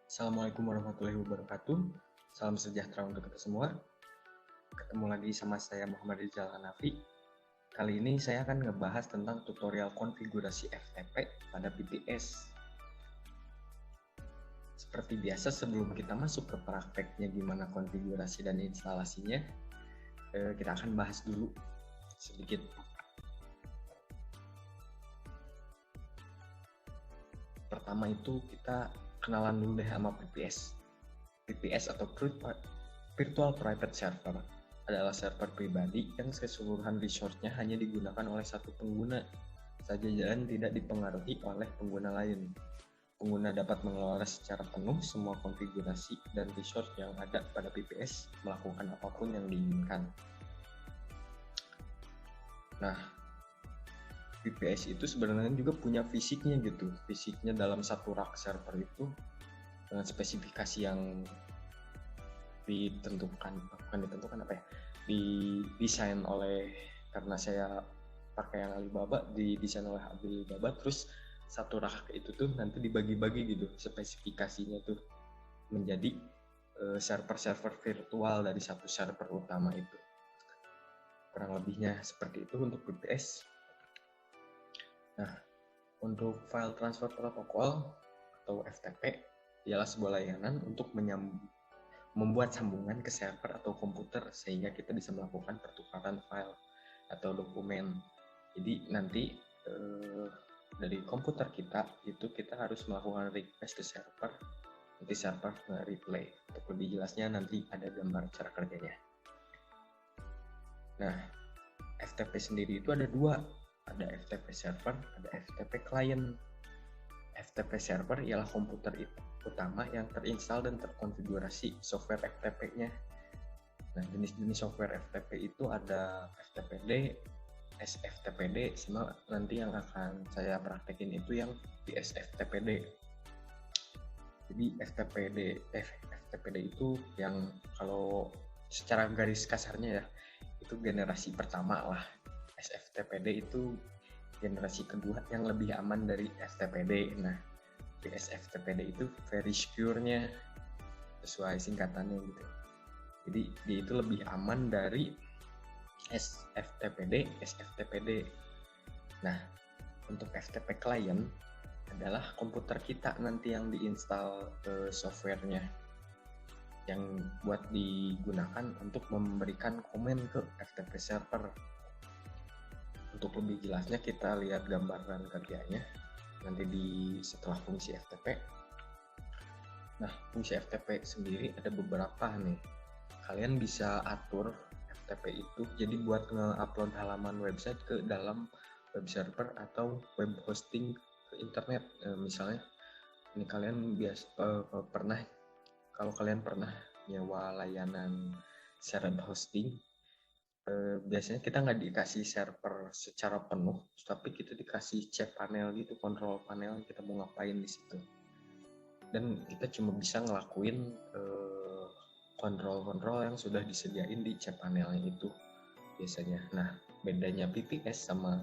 Assalamualaikum warahmatullahi wabarakatuh. Salam sejahtera untuk kita semua. Ketemu lagi sama saya Muhammad Rizal Hanafi. Kali ini saya akan ngebahas tentang tutorial konfigurasi FTP pada VPS. Seperti biasa, sebelum kita masuk ke prakteknya gimana konfigurasi dan instalasinya, kita akan bahas dulu sedikit. Pertama itu kita kenalan dulu deh sama VPS. VPS atau Virtual Private Server adalah server pribadi yang keseluruhan resource-nya hanya digunakan oleh satu pengguna saja dan tidak dipengaruhi oleh pengguna lain. Pengguna dapat mengelola secara penuh semua konfigurasi dan resource yang ada pada VPS, melakukan apapun yang diinginkan. Nah, VPS itu sebenarnya juga punya fisiknya gitu. Fisiknya dalam satu rak server itu dengan spesifikasi yang didesain oleh, karena saya pakai yang Alibaba, didesain oleh Alibaba, terus satu rak itu tuh nanti dibagi-bagi gitu spesifikasinya tuh menjadi server-server virtual dari satu server utama itu. Kurang lebihnya seperti itu untuk VPS. Nah, untuk file transfer protocol atau FTP ialah sebuah layanan untuk membuat sambungan ke server atau komputer sehingga kita bisa melakukan pertukaran file atau dokumen. Jadi nanti dari komputer kita itu kita harus melakukan request ke server, nanti server nge-replay. Untuk lebih jelasnya nanti ada gambar cara kerjanya. Nah, FTP sendiri itu ada dua, ada FTP server, ada FTP client. FTP server ialah komputer utama yang terinstal dan terkonfigurasi software FTP-nya. Nah, jenis-jenis software FTP itu ada FTPD, SFTPD, sama nanti yang akan saya praktekin itu yang PSFTPD. Jadi FTPD itu yang kalau secara garis kasarnya ya, itu generasi pertama lah. SFTPD itu generasi kedua yang lebih aman dari FTPD. Nah, PSFTPD itu very secure-nya sesuai singkatannya gitu. Jadi dia itu lebih aman dari SFTPD, SFTPD. Nah, untuk FTP client adalah komputer kita nanti yang diinstal softwarenya yang buat digunakan untuk memberikan komen ke FTP server. Untuk lebih jelasnya kita lihat gambaran kerjanya nanti setelah fungsi FTP. Nah, fungsi FTP sendiri ada beberapa nih. Kalian bisa atur FTP itu jadi buat nge-upload halaman website ke dalam web server atau web hosting ke internet. Misalnya ini kalian kalau kalian pernah nyewa layanan shared hosting, biasanya kita nggak dikasih server secara penuh, tapi kita dikasih cPanel gitu, kontrol panel, kita mau ngapain di situ. Dan kita cuma bisa ngelakuin kontrol-kontrol yang sudah disediain di cPanelnya itu biasanya. Nah, bedanya VPS sama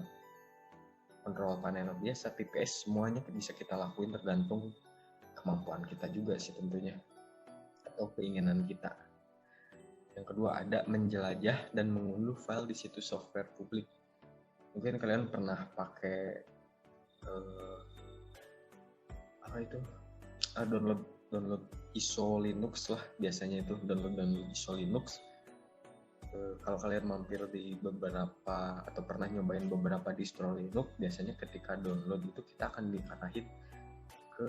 kontrol panel biasa, VPS semuanya bisa kita lakuin tergantung kemampuan kita juga sih tentunya, atau keinginan kita. Yang kedua ada menjelajah dan mengunduh file di situs software publik. Mungkin kalian pernah pakai download ISO Linux lah, biasanya itu download ISO Linux. Kalau kalian mampir di beberapa atau pernah nyobain beberapa distro Linux, biasanya ketika download itu kita akan diarahin ke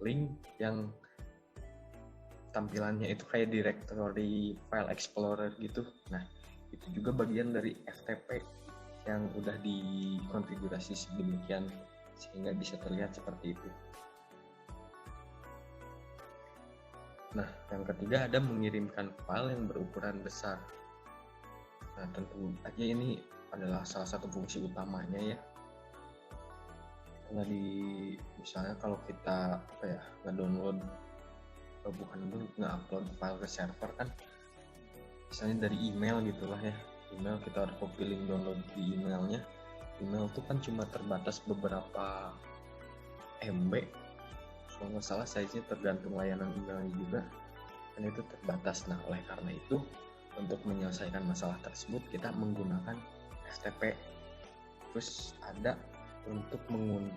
link yang tampilannya itu kayak directory file explorer gitu. Nah, itu juga bagian dari FTP yang udah dikonfigurasi sedemikian sehingga bisa terlihat seperti itu. Nah, yang ketiga ada mengirimkan file yang berukuran besar. Nah, tentu aja ini adalah salah satu fungsi utamanya ya. Karena misalnya kalau kita nge-upload file ke server kan, misalnya dari email gitulah ya, email kita harus copy link download di emailnya. Email itu kan cuma terbatas beberapa MB, kalau nggak salah size-nya tergantung layanan emailnya juga, kan itu terbatas. Nah, oleh karena itu untuk menyelesaikan masalah tersebut kita menggunakan FTP. Terus ada untuk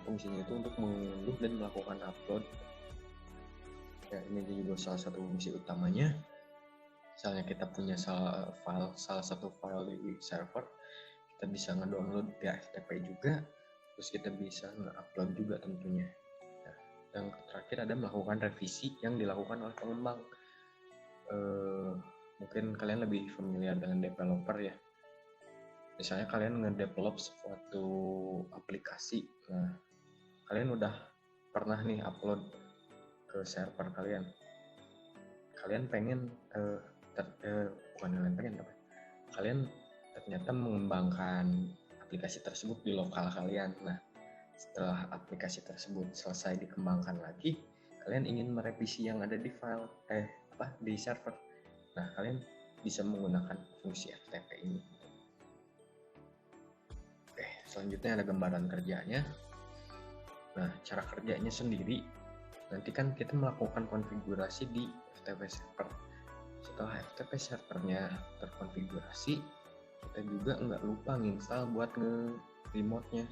fungsinya itu untuk mengunduh dan melakukan upload. Ya, ini juga salah satu fungsi utamanya. Misalnya kita punya salah satu file di server, kita bisa ngedownload via FTP juga, terus kita bisa nge-upload juga tentunya. Nah, yang terakhir ada melakukan revisi yang dilakukan oleh pengembang. Mungkin kalian lebih familiar dengan developer ya. Misalnya kalian ngedevelop suatu aplikasi, nah kalian udah pernah nih upload ke server kalian. Kalian pengen kalian ternyata mengembangkan aplikasi tersebut di lokal kalian. Nah, setelah aplikasi tersebut selesai dikembangkan lagi, kalian ingin merevisi yang ada di file di server. Nah, kalian bisa menggunakan fungsi FTP ini. Oke, selanjutnya ada gambaran kerjanya. Nah, cara kerjanya sendiri, nanti kan kita melakukan konfigurasi di FTP server. Setelah FTP servernya terkonfigurasi, kita juga nggak lupa nginstal buat nge-remote-nya.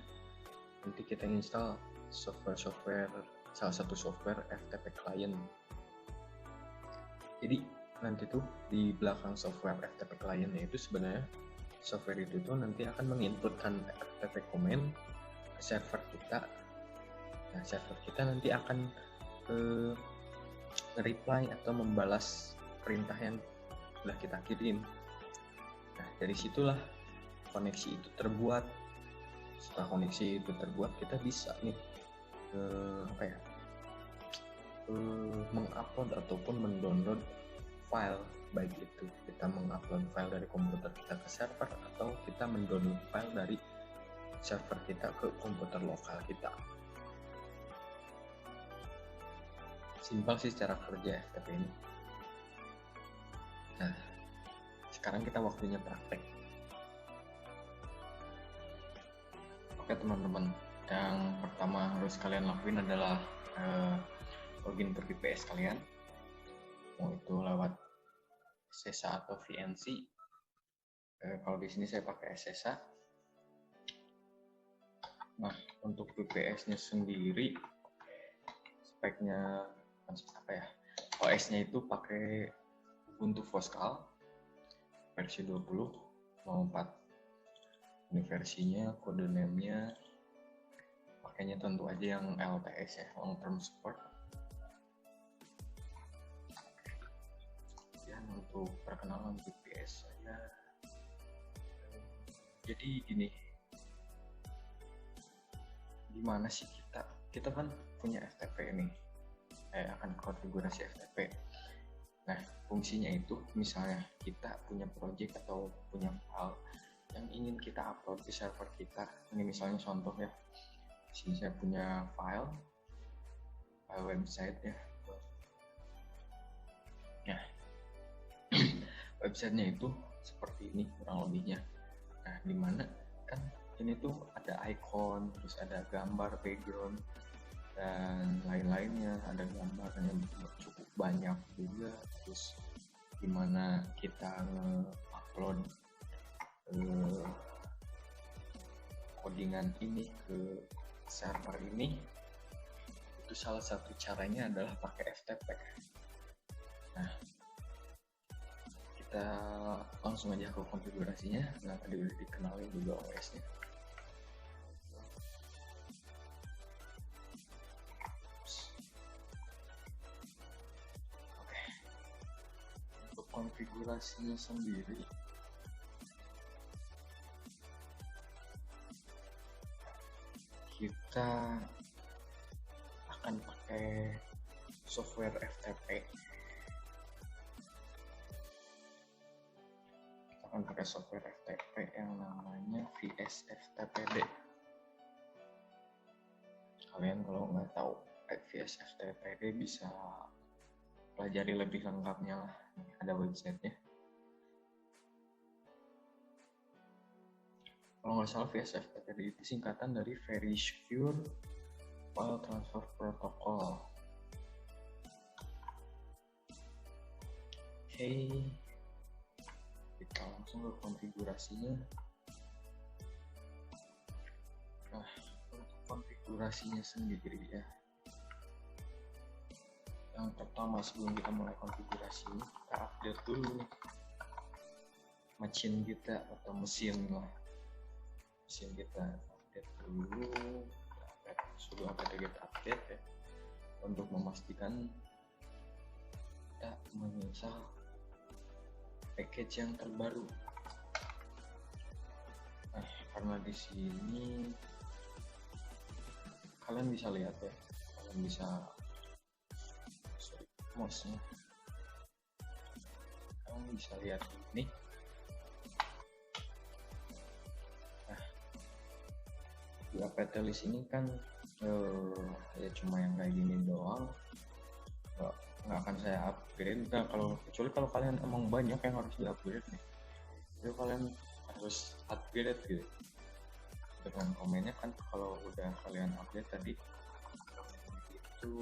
Nanti kita install salah satu software FTP client. Jadi nanti tuh di belakang software FTP client-nya itu sebenarnya software itu tuh nanti akan menginputkan FTP command ke server kita. Nah, server kita nanti akan nge-reply atau membalas perintah yang sudah kita kirim. Nah, dari situlah koneksi itu terbuat. Setelah koneksi itu terbuat, kita bisa nih mengupload ataupun mendownload file, baik itu kita mengupload file dari komputer kita ke server atau kita mendownload file dari server kita ke komputer lokal kita. Simpel sih cara kerja FTP ini. Nah, sekarang kita waktunya praktek. Oke teman-teman, yang pertama harus kalian lakuin adalah login ke VPS kalian, mau itu lewat SSH atau VNC. Kalau di sini saya pakai SSH. Nah, untuk VPS-nya sendiri, speknya OS-nya itu pakai Ubuntu Voscal versi 20.04. Ini versinya, kode name-nya pakainya tentu aja yang LTS ya, long term support. Dan untuk perkenalan VPS saya, jadi gini, gimana sih kita kan punya FTP nih, akan konfigurasi FTP. Nah, fungsinya itu misalnya kita punya project atau punya file yang ingin kita upload di server kita. Ini misalnya contoh ya, di sini saya punya file website ya. Nah, websitenya itu seperti ini kurang lebihnya. Nah, dimana kan ini tuh ada icon, terus ada gambar background dan lain-lainnya, ada gambar yang cukup banyak juga. Terus gimana kita nge-upload codingan ini ke server ini, itu salah satu caranya adalah pakai FTP. Nah, kita langsung aja ke konfigurasinya. Nah, tadi udah dikenalin juga OS-nya. Oke, untuk konfigurasinya sendiri, kita akan pakai software FTP. Kita akan pakai software FTP yang namanya VSFTPD. Kalian kalau nggak tahu VSFTPD bisa pelajari lebih lengkapnya lah. Ada websitenya. Kalau nggak salah VSFTPD itu singkatan dari Very Secure File Transfer Protocol. Oke, kita langsung ke konfigurasinya. Nah, untuk konfigurasinya sendiri ya, yang pertama sebelum kita mulai konfigurasi ini, kita update dulu nih mesin kita atau mesin kita update dulu. Sudah apt-get update ya, untuk memastikan kita menginstal package yang terbaru. Nah, karena di sini kalian bisa lihat ya, kalian bisa mouse-nya, kalian bisa lihat ini. Nah, di apt list ini kan ya cuma yang kayak gini doang, nggak akan saya upgrade. Nah, kecuali kalau kalian emang banyak yang harus di-upgrade nih, jadi kalian harus upgrade gitu dengan komennya kan. Kalau udah kalian update tadi itu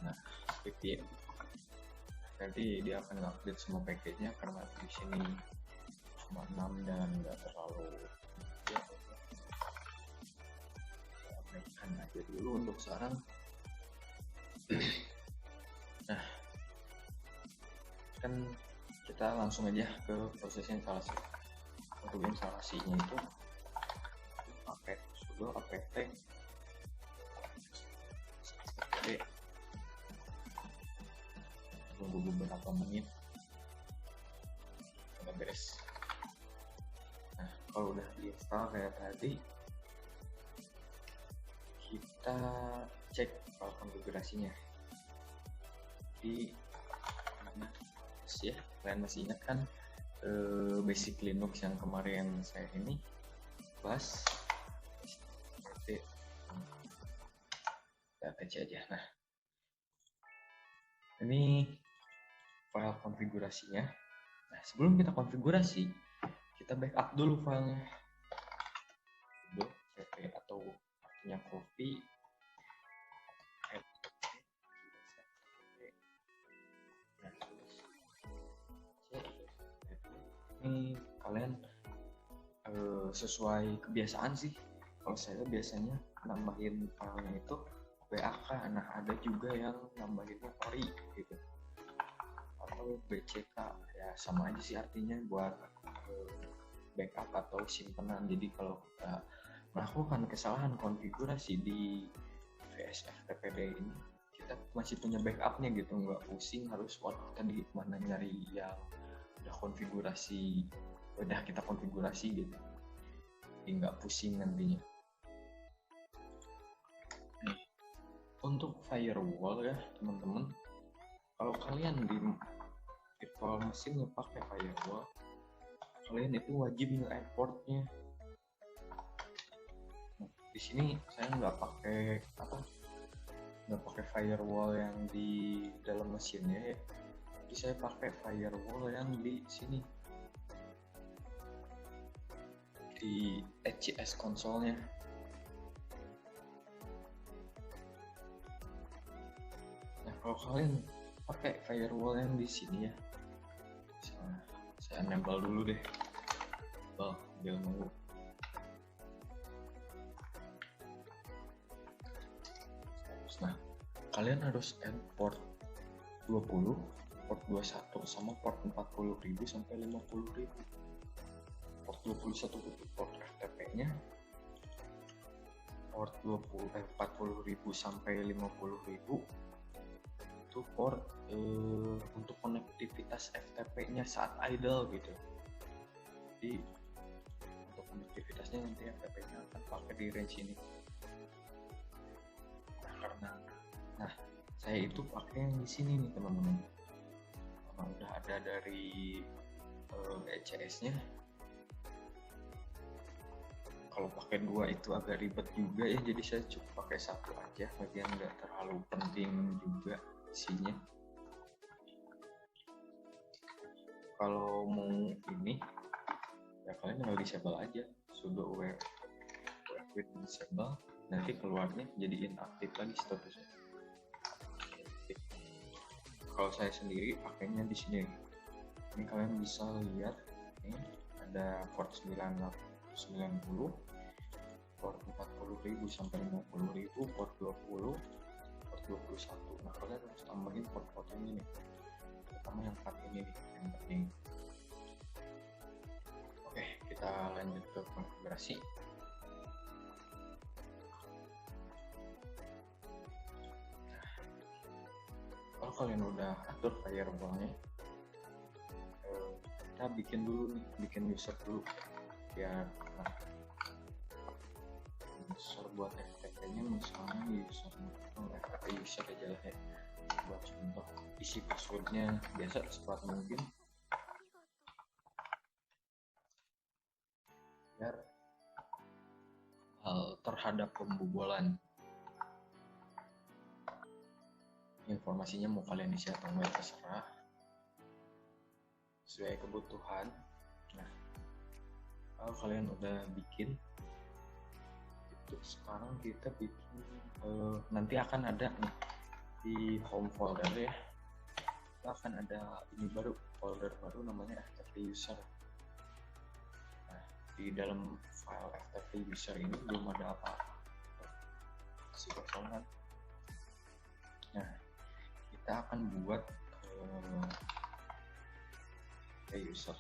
nah VPN nanti dia akan update semua package-nya, karena di sini cuma 6 dan nggak terlalu ya, abaikan aja dulu untuk sekarang. Nah, kan kita langsung aja ke proses instalasi. Untuk instalasinya itu pakai sudo apt tunggu beberapa menit udah beres. Nah, kalau udah diinstal kayak tadi, kita cek file konfigurasinya di mana ya. Kalian masih ingat kan basic Linux yang kemarin saya ini bahas? Kita cek aja. Nah, ini file konfigurasinya. Nah, sebelum kita konfigurasi, kita backup dulu filenya. Sudo cp atau artinya copy ini kalian sesuai kebiasaan sih. Kalau saya biasanya nambahin filenya itu BAK, nah ada juga yang nambahinnya ori gitu atau BCK, ya sama aja sih artinya, buat backup atau simpenan. Jadi kalau kita melakukan kesalahan konfigurasi di VSFTPD ini, kita masih punya backupnya gitu, nggak pusing harus tadi mana nyari yang udah kita konfigurasi gitu, jadi nggak pusing nantinya. Nih, untuk firewall ya teman-teman, kalau kalian di virtual machine pakai firewall, kalian itu wajib nge-importnya. Nah, di sini saya nggak pakai firewall yang di dalam mesinnya ya, jadi saya pakai firewall yang di sini di HCS konsolnya. Nah, kalau kalian pakai firewall yang di sini ya, saya nempel dulu deh, biar nunggu. Nah, kalian harus add port 20, port 21 sama port 40.000 sampai 50.000. Port 21 itu port FTP-nya, port 40.000 sampai 50.000 itu port untuk konektivitas FTP-nya saat idle gitu. Jadi untuk konektivitasnya nanti FTP-nya akan pakai di range ini. Nah, saya itu pakai yang di sini nih teman-teman. Karena udah ada dari ECS-nya. Kalau pakai dua itu agak ribet juga ya, jadi saya cukup pakai satu aja, bagian nggak terlalu penting juga isinya. Kalau mau ini ya kalian tinggal disable aja, sudo wget disable. nanti keluarnya jadi inaktif lagi statusnya. Kalau saya sendiri pakainya di sini. Ini kalian bisa lihat, ini ada port 990, port 40.000 sampai 50.000, port 20, port 21. Nah, kalian harus tambahin port-port ini nih, terutama yang 4 ini nih, yang penting. Oke, kita lanjut ke konfigurasi. Kalau kalian udah atur firewall-nya, kita bikin dulu nih, bikin user dulu biar user buat FTP-nya misalnya FTP user aja lah ya, buat contoh. Isi passwordnya biasa secepat mungkin biar terhadap pembobolan. Informasinya mau kalian isi atau enggak terserah, sesuai kebutuhan. Nah, kalau kalian udah bikin itu, sekarang kita bikin nanti akan ada nih di home folder ya, kita akan ada ini baru, folder baru namanya FTP user. Nah, di dalam file FTP user ini belum ada apa-apa, masih kosong kan. Nah, kita akan buat user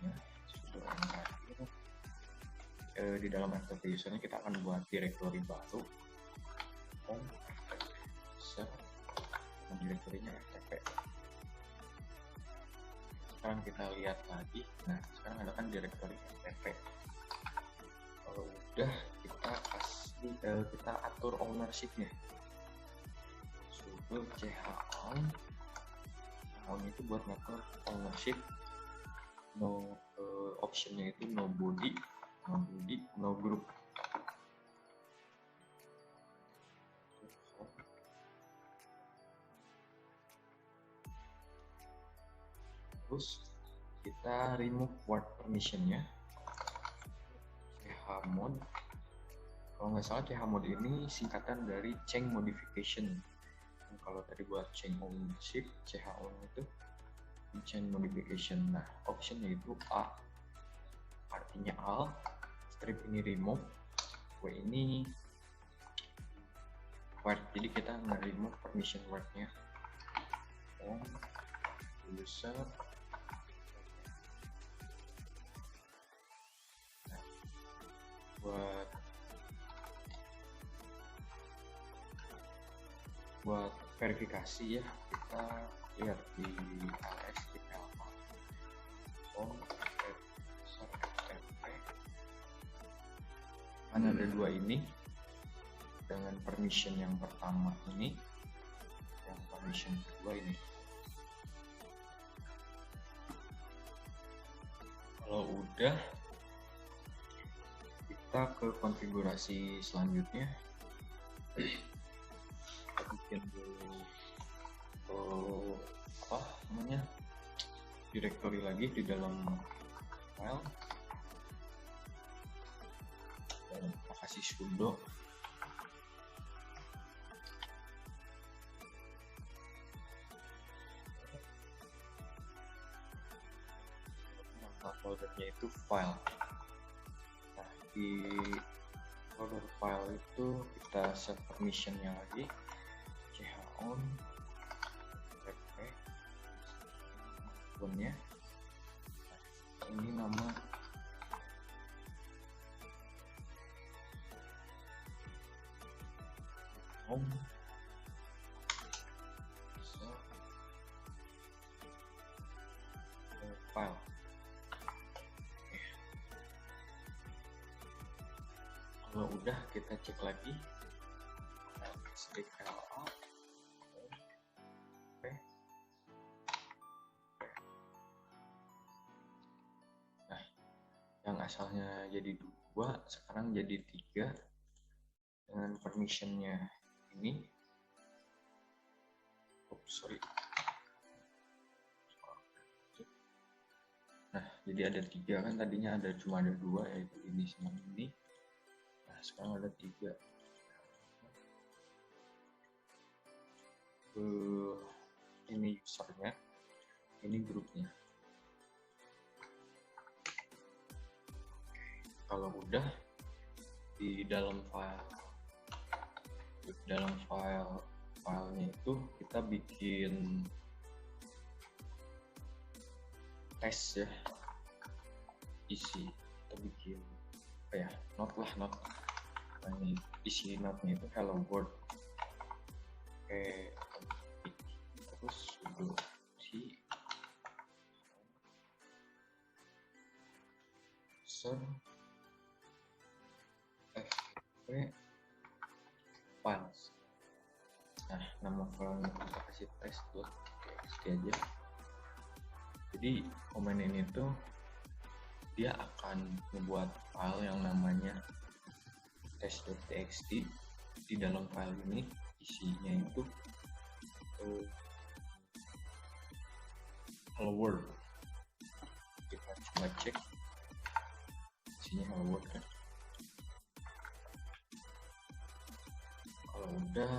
ya, di dalam FTP usernya kita akan buat directory baru, home user, dan directory-nya FTP. Sekarang kita lihat lagi. Nah, sekarang ada kan directory FTP. Kalau udah, kita atur ownership-nya. Sudo chown itu buat ngatur ownership. Optionnya itu no body, no group. Terus kita remove word permission-nya, chmod. Kalau nggak salah chmod ini singkatan dari change modification. Kalau tadi buat change ownership, chown itu change modification. Nah, optionnya itu A, artinya all, strip ini remove, W ini word. Jadi kita nge-remove permission word-nya. User. Nah, buat verifikasi ya, kita lihat di ls kan ada dua ini dengan permission yang pertama ini, yang permission kedua ini. Kalau udah, kita ke konfigurasi selanjutnya. Kita bikin dulu directory lagi di dalam file, dan kita kasih sudo foldernya itu file. Nah, di folder file itu kita set permissionnya lagi, chown nya. Ini nama home file. Kalau udah, kita cek lagi Nah, yang asalnya jadi 2 sekarang jadi 3 dengan permissionnya ini. Nah, jadi ada 3 kan, tadinya cuma ada 2, yaitu ini sama ini. Nah, sekarang ada 3. ini usernya, ini grupnya. Kalau udah di dalam filenya itu kita bikin tes ya, isi, kita bikin apa ya, not. Ini isi notnya itu hello world, terus sudo si user fp files. Nah, nama filenya kita kasih test.txt aja. Jadi komen ini tuh dia akan membuat file yang namanya test.txt. Di dalam file ini isinya itu hello world. Kita coba cek isinya hello world kan. Kalau udah,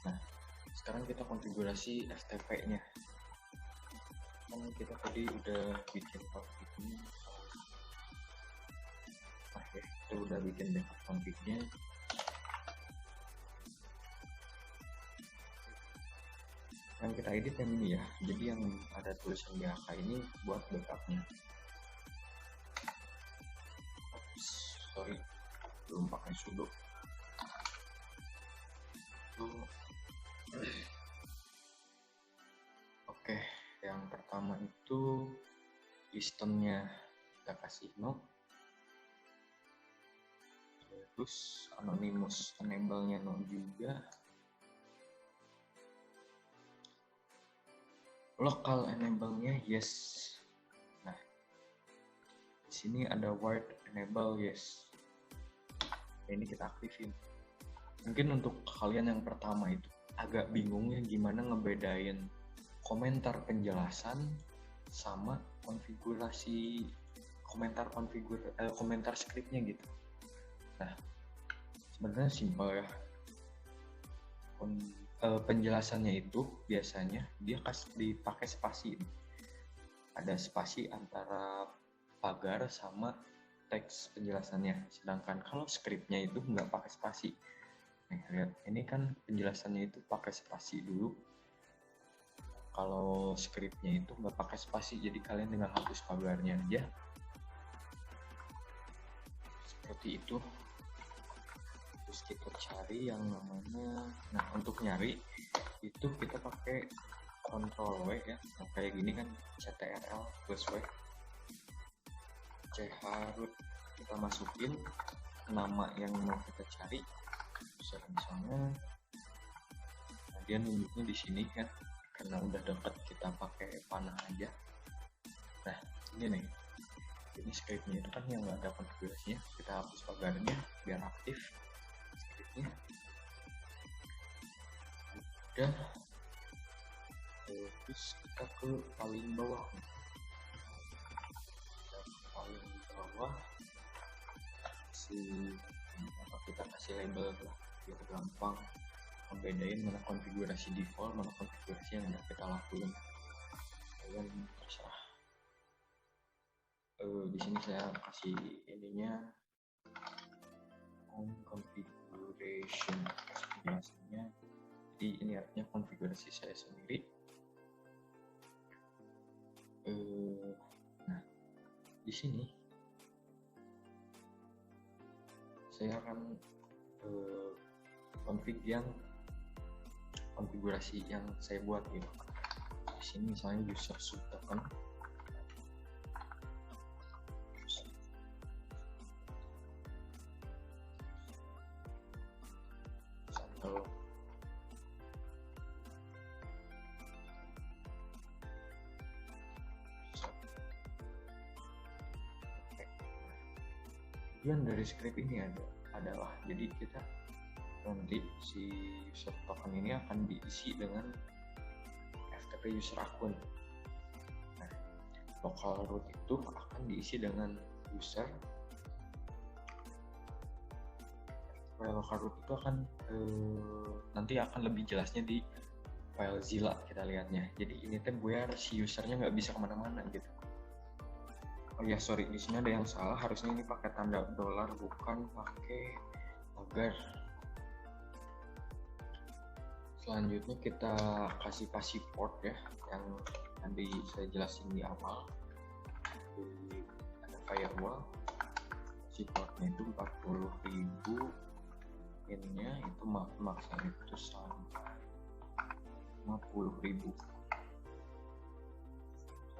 nah sekarang kita konfigurasi FTP-nya. Kan kita tadi udah bikin config ini, kita udah bikin backup config-nya. Yang kita edit yang ini ya, jadi yang ada tulisan BHK ini buat backupnya. Sorry, belum pakai sudo. Oke, yang pertama itu listennya kita kasih no, terus anonymous enable-nya no juga, local enable-nya yes. Nah, di sini ada word enable yes. Ini kita aktifin. Mungkin untuk kalian yang pertama itu agak bingung ya gimana ngebedain komentar penjelasan sama konfigurasi komentar scriptnya gitu. Nah, sebenarnya simpel ya. Penjelasannya itu biasanya dia dipakai spasi. Ada spasi antara pagar sama teks penjelasannya. Sedangkan kalau scriptnya itu nggak pakai spasi. Nih, lihat, ini kan penjelasannya itu pakai spasi dulu. Kalau scriptnya itu nggak pakai spasi, jadi kalian tinggal hapus pagarnya aja. Seperti itu. Terus kita cari yang namanya, nah untuk nyari itu kita pakai Ctrl W ya. Nah, kayak gini kan ctrl plus W. Chroot kita masukin nama yang mau kita cari. Misalnya, nah dia nunjuknya di sini kan, karena udah dekat kita pakai panah aja. Nah ini nih, ini scriptnya itu kan yang nggak ada konfigurasinya, kita hapus pagarnya biar aktif scriptnya. Udah, terus kita ke paling bawah. Kita kasih label lah biar gampang membedain mana konfigurasi default, mana konfigurasi yang udah kita lakuin. Kalian terserah. Di sini saya kasih ininya on configuration penjelasannya. Jadi ini artinya konfigurasi saya sendiri. Nah, di sini saya akan konfigurasi yang saya buat gitu. Di sini misalnya user sub token. Tujuan dari script ini adalah jadi kita nanti si user token ini akan diisi dengan FTP user akun. Nah, local root itu akan diisi dengan user. Local root itu akan nanti akan lebih jelasnya di FileZilla kita lihatnya. Jadi ini tuh biar si usernya nggak bisa kemana-mana gitu. Oh ya sorry, di sini ada yang salah, harusnya ini pakai tanda dolar bukan pakai agar. Selanjutnya kita kasih password ya, yang tadi saya jelasin di awal. Ada firewall, passwordnya itu 40.000, pinnya itu maksa itu sampai 50.000.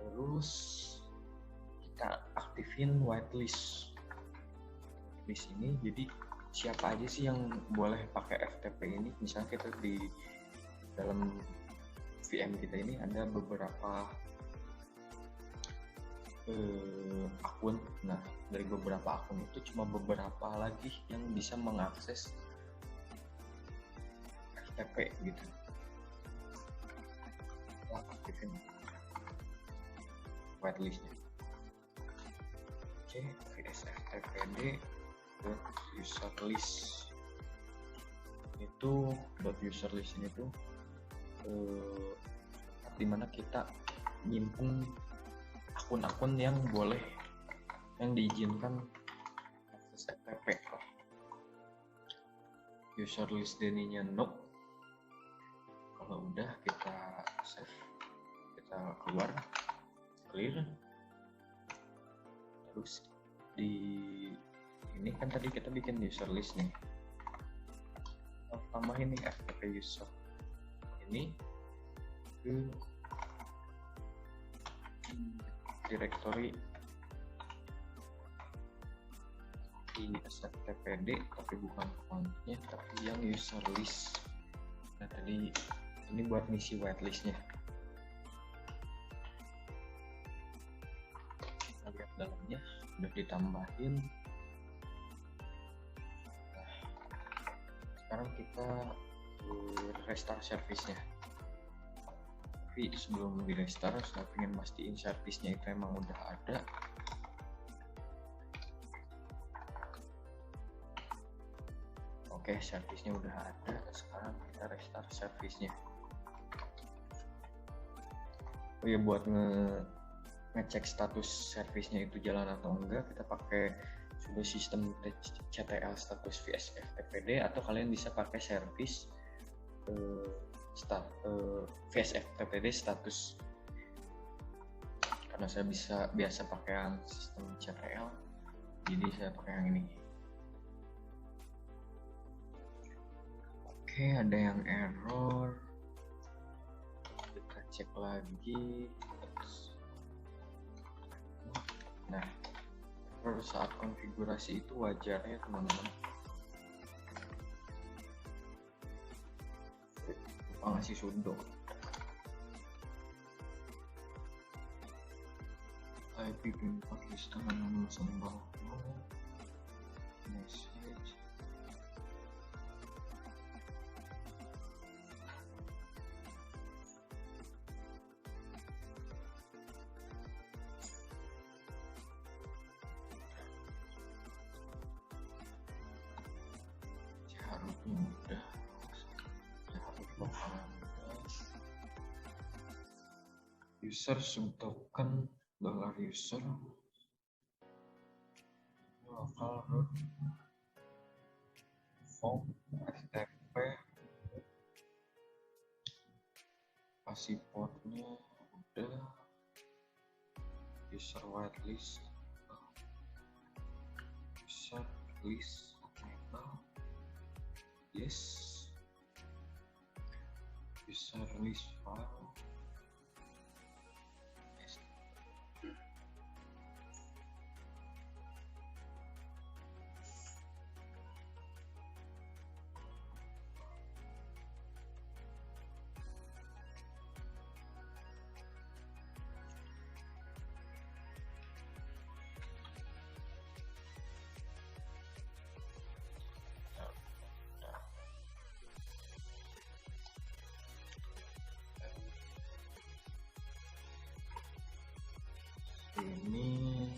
Terus kita aktifin whitelist. Whitelist ini jadi siapa aja sih yang boleh pakai FTP ini. Misalnya kita di dalam VM kita ini ada beberapa akun. Nah, dari beberapa akun itu cuma beberapa lagi yang bisa mengakses FTP gitu. Kita aktifin whitelistnya. Oke, vsftpd user list itu user list ini tuh dimana kita nyimpen akun-akun yang boleh, yang diizinkan akses FTP. User list deninya no. Kalau udah kita save, kita keluar, clear. Terus di ini kan tadi kita bikin user list nih, tambahin nih FTP user ini ke directory di SFTPD, tapi bukan frontnya, tapi yang user list. Nah tadi ini buat misi whitelistnya. Kita lihat dalamnya udah ditambahin. Nah, sekarang kita restart service-nya. Tapi sebelum di restart, saya pengen mastiin service-nya itu emang udah ada. Oke, service-nya udah ada. Sekarang kita restart service-nya. Oh ya, buat ngecek status service-nya itu jalan atau enggak, kita pakai sudo system ctl status vsftpd, atau kalian bisa pakai service vsftpd status. Karena saya biasa pakai yang sistem ctl, jadi saya pakai yang ini. Oke, ada yang error, kita cek lagi. Nah, error saat konfigurasi itu wajar ya teman-teman. Lupa ngasih sudo. IP pin Pakistan sembah message. Udah user subtoken $user local root form FTP, passwordnya udah, user whitelist, user list enable, yes, user list file, yes. Ini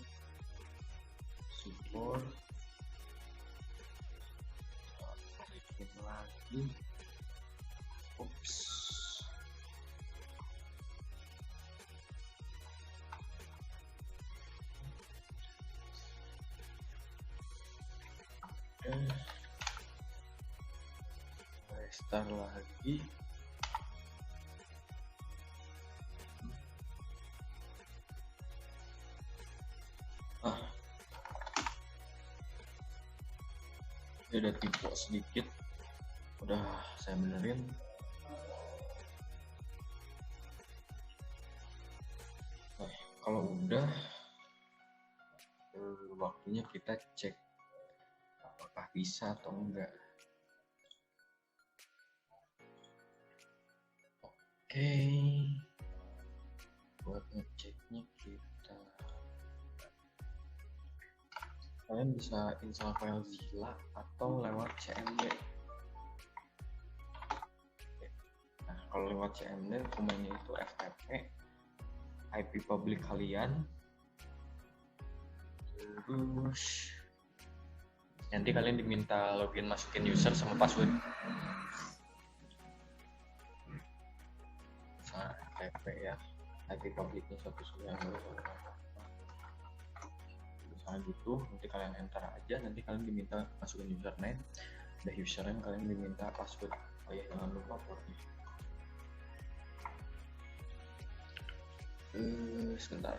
support, balikin lagi, oops, Restart lagi. Ini ada tipe sedikit, udah saya benerin. Nah, kalau udah, waktunya kita cek apakah bisa atau enggak. Oke, buat ngeceknya kalian bisa install FileZilla atau lewat CMD. Nah, kalau lewat CMD domainnya itu FTP, IP public kalian, terus nanti kalian diminta login, masukin user sama password. Nah, FTP ya, IP publicnya 192. Misalnya gitu, nanti kalian enter aja, nanti kalian diminta masukin username, udah username kalian diminta password. Oh ya, jangan lupa portnya. Sebentar.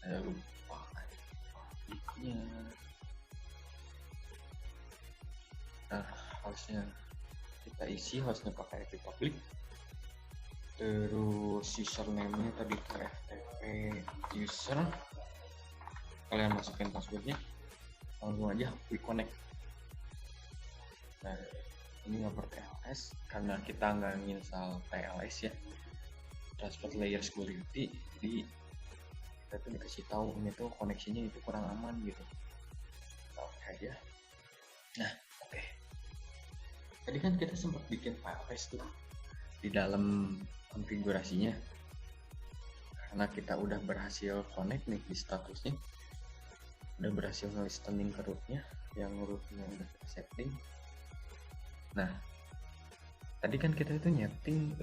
Saya lupa IP-nya. Nah, hostnya kita isi hostnya pakai IP public. Terus username-nya tadi ke FTP user. Kalian masukin passwordnya, langsung aja quick connect. Nah, ini nggak per TLS karena kita nggak install TLS ya, transfer layer security. Jadi kita tuh dikasih tahu ini tuh koneksinya itu kurang aman gitu. Oke aja. Nah, oke. Tadi kan kita sempat bikin file tuh di dalam konfigurasinya, karena kita udah berhasil connect nih di statusnya, udah berhasil nge-listening ke rootnya, yang rootnya udah kita setting. Nah, tadi kan kita itu nyeting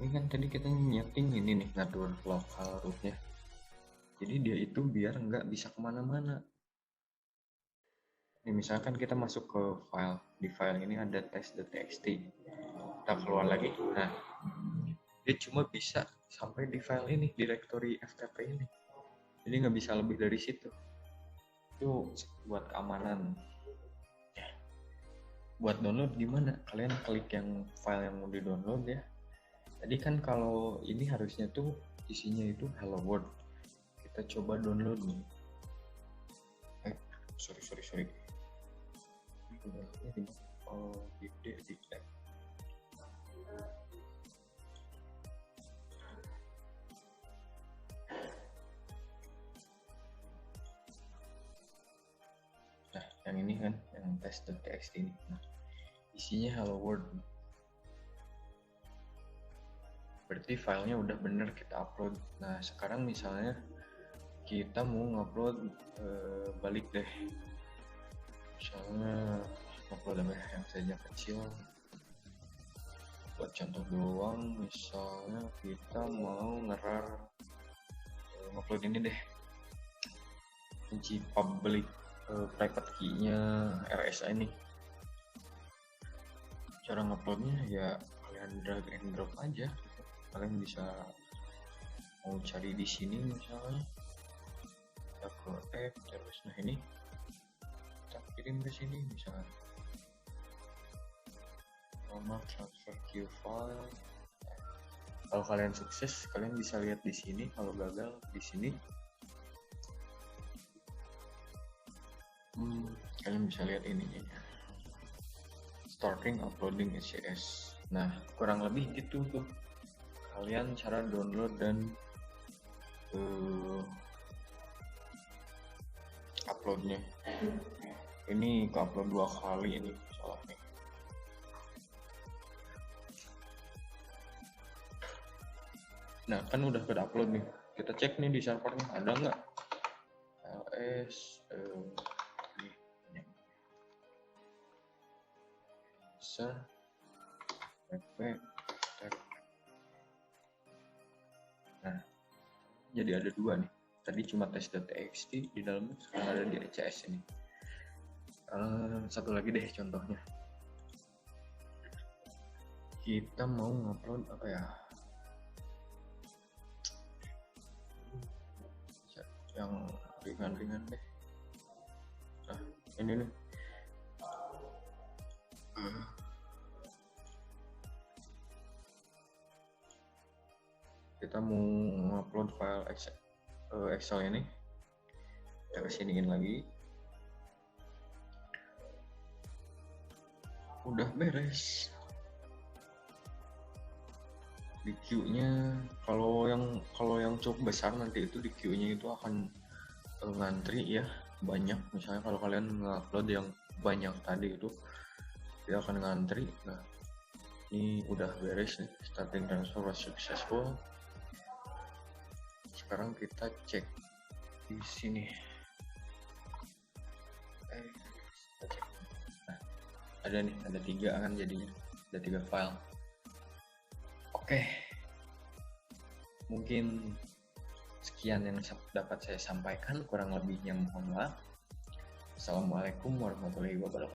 ini kan tadi kita nyeting ini nih, ngatur local rootnya, jadi dia itu biar nggak bisa kemana-mana. Ini misalkan kita masuk ke file, di file ini ada test.txt, kita keluar lagi, nah dia cuma bisa sampai di file ini, directory FTP ini, jadi nggak bisa lebih dari situ. Itu buat keamanan. Buat download gimana? Kalian klik yang file yang mau di download ya. Tadi kan kalau ini harusnya tuh isinya itu hello world. Kita coba download nih. Sorry. Di Nah, yang ini kan, yang test.txt ini. Nah, isinya hello world. Berarti filenya udah bener kita upload. Nah, sekarang misalnya kita mau ngupload, balik deh. Misalnya upload apa yang saja kecil. Buat contoh doang, misalnya kita mau ngupload ini deh. Kunci public private key-nya RSA ini. Cara nguploadnya ya kalian drag and drop aja. Kalian bisa mau cari di sini misalnya, kita ke app terus, nah ini kita kirim ke sini misalnya, nomor transfer queue file. Kalau kalian sukses, kalian bisa lihat di sini. Kalau gagal di sini, kalian bisa lihat ini starting uploading SCS. Nah, kurang lebih gitu tuh kalian cara download dan uploadnya. Ini ke upload 2 kali ini salahnya. Nah, kan udah ke upload nih, kita cek nih di servernya ada nggak ls user pp. Nah, jadi ada dua nih. Tadi cuma test.txt di dalamnya, sekarang ada di ECS ini. Satu lagi deh contohnya. Kita mau ngupload apa ya? Yang ringan-ringan deh. Nah, ini nih. Kita mau ngupload file Excel ini. Kita kesiniin lagi. Udah beres. Di queue-nya kalau yang cukup besar nanti itu di queue-nya itu akan ngantri ya, banyak. Misalnya kalau kalian ngupload yang banyak tadi itu dia akan ngantri. Nah, ini udah beres nih, starting transfer was successful. Sekarang kita cek di sini. Kita cek. Nah, ada nih, ada 3 kan jadinya, ada 3 file. Oke, mungkin sekian yang dapat saya sampaikan, kurang lebihnya mohon maaf. Assalamualaikum warahmatullahi wabarakatuh.